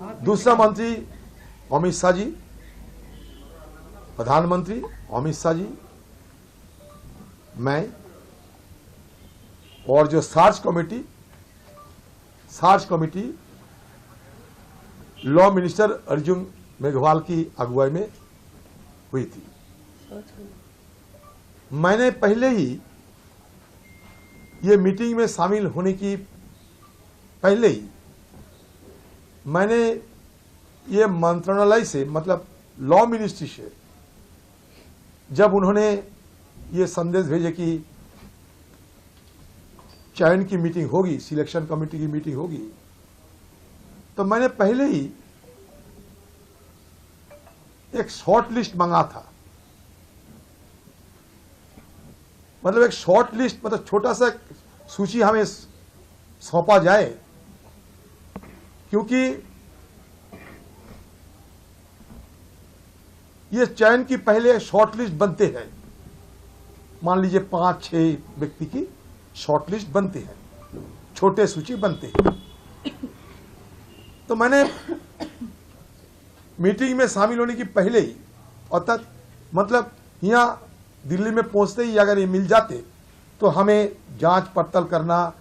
दूसरा मंत्री अमित शाह जी, प्रधानमंत्री अमित शाह जी, मैं और जो search committee law minister Arjun Meghwal की अगुवाई में हुई थी। मैंने पहले ही ये मीटिंग में शामिल होने की पहले ही मैंने ये मंत्रालय से, मतलब लॉ मिनिस्ट्री से, जब उन्होंने ये संदेश भेजे कि चयन की मीटिंग होगी, सिलेक्शन कमेटी की मीटिंग होगी, तो मैंने पहले ही एक शॉर्ट लिस्ट मंगा था। मतलब एक शॉर्ट लिस्ट, मतलब छोटा सा सूची हमें सौंपा जाए, क्योंकि ये चयन की पहले शॉर्ट लिस्ट बनते हैं। मान लीजिए 5-6 व्यक्ति की शॉर्ट लिस्ट बनती है, छोटे सूची बनते हैं। तो मैंने मीटिंग में शामिल होने की पहले ही, अर्थात मतलब यहाँ दिल्ली में पहुंचते ही अगर ये मिल जाते तो हमें जांच पड़ताल करना,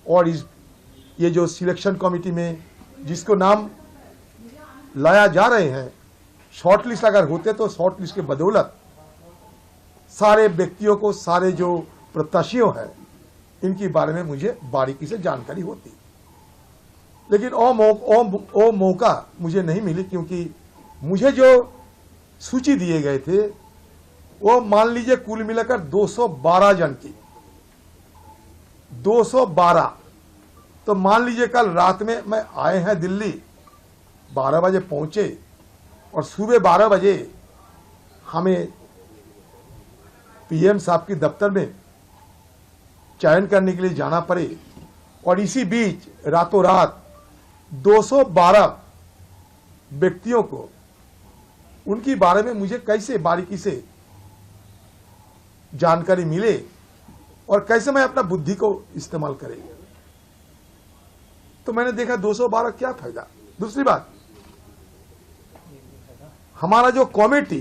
और ये जो सिलेक्शन कमेटी में जिसको नाम लाया जा रहे हैं, शॉर्ट लिस्ट अगर होते तो शॉर्ट लिस्ट के बदौलत सारे व्यक्तियों को, सारे जो प्रत्याशियों हैं, इनके बारे में मुझे बारीकी से जानकारी होती। लेकिन वो मौका मुझे नहीं मिली, क्योंकि मुझे जो सूची दिए गए थे वो मान लीजिए कुल मिलाकर 212 जन की, 212। तो मान लीजिए कल रात में मैं आए हैं दिल्ली, 12 बजे पहुंचे और सुबह 12 बजे हमें पीएम साहब के दफ्तर में चयन करने के लिए जाना पड़े, और इसी बीच रातों रात 212 व्यक्तियों को, उनके बारे में मुझे कैसे बारीकी से जानकारी मिले और कैसे मैं अपना बुद्धि को इस्तेमाल करेंगे। तो मैंने देखा 212 क्या फायदा। दूसरी बात, हमारा जो कमेटी,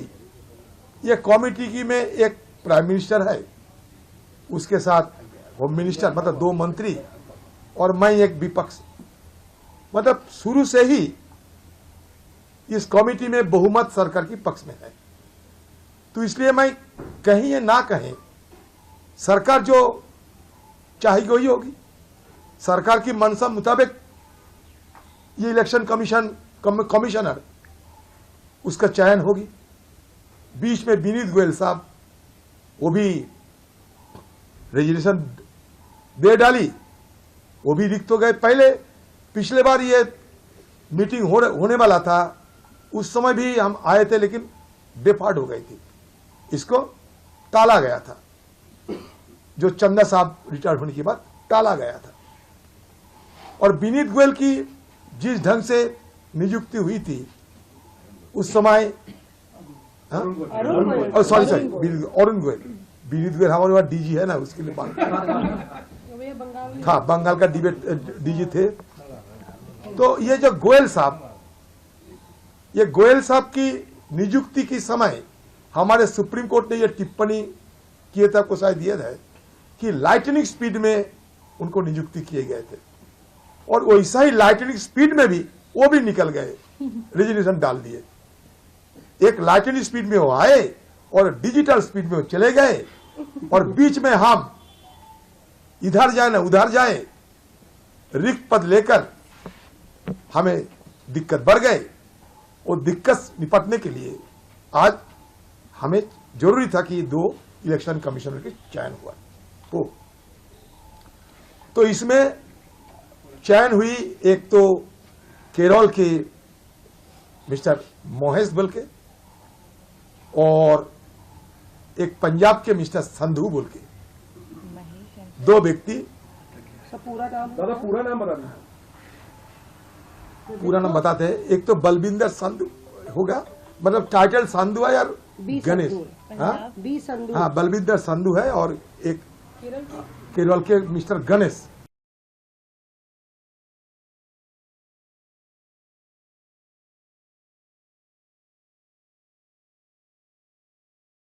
ये कमेटी की में एक प्राइम मिनिस्टर है, उसके साथ होम मिनिस्टर, मतलब 2 मंत्री, और मैं एक विपक्ष। मतलब शुरू से ही इस कमेटी में बहुमत सरकार की पक्ष में है। तो इसलिए मैं कहीं या ना कहें, सरकार जो चाहेगी वही होगी। सरकार की मंशा मुताबिक ये इलेक्शन कमिश्नर उसका चयन होगी। बीच में विनीत गोयल साहब, वो भी रेजिग्नेशन दे डाली, वो भी रिक्त हो गए। पहले पिछले बार ये मीटिंग होने वाला था, उस समय भी हम आए थे, लेकिन बेफाड़ हो गई थी, इसको टाला गया था। जो चंदा साहब रिटायर होने के बाद टाला गया था। और विनीत गोयल की जिस ढंग से नियुक्ति हुई थी उस समय, अरुण गोयल, विनीत गोयल हमारे वहां डीजी है ना, उसके लिए बात था, बंगाल का डीजी थे। तो ये जो गोयल साहब की नियुक्ति के समय हमारे सुप्रीम कोर्ट ने यह टिप्पणी किए थे, आपको शायद याद है, कि लाइटनिंग स्पीड में उनको नियुक्ति किए गए थे, और वैसा ही लाइटनिंग स्पीड में भी वो भी निकल गए, रेजिग्नेशन डाल दिए। एक लाइटनिंग स्पीड में वो आए और डिजिटल स्पीड में वो चले गए, और बीच में हम इधर जाए ना उधर जाए, रिक्त पद लेकर हमें दिक्कत बढ़ गए। वो दिक्कत निपटने के लिए आज हमें जरूरी था कि 2 इलेक्शन कमिश्नर के चयन हुआ हो। तो इसमें चयन हुई, एक तो केरल के मिस्टर मोहेश बोल के, और एक पंजाब के मिस्टर संधू बोल के, 2 व्यक्ति। पूरा नाम बताते हैं। एक तो बलविंदर संधू होगा, मतलब टाइटल संधू है यार, गणेश, हाँ बलविंदर संधू है, और एक केरल के मिस्टर गणेश।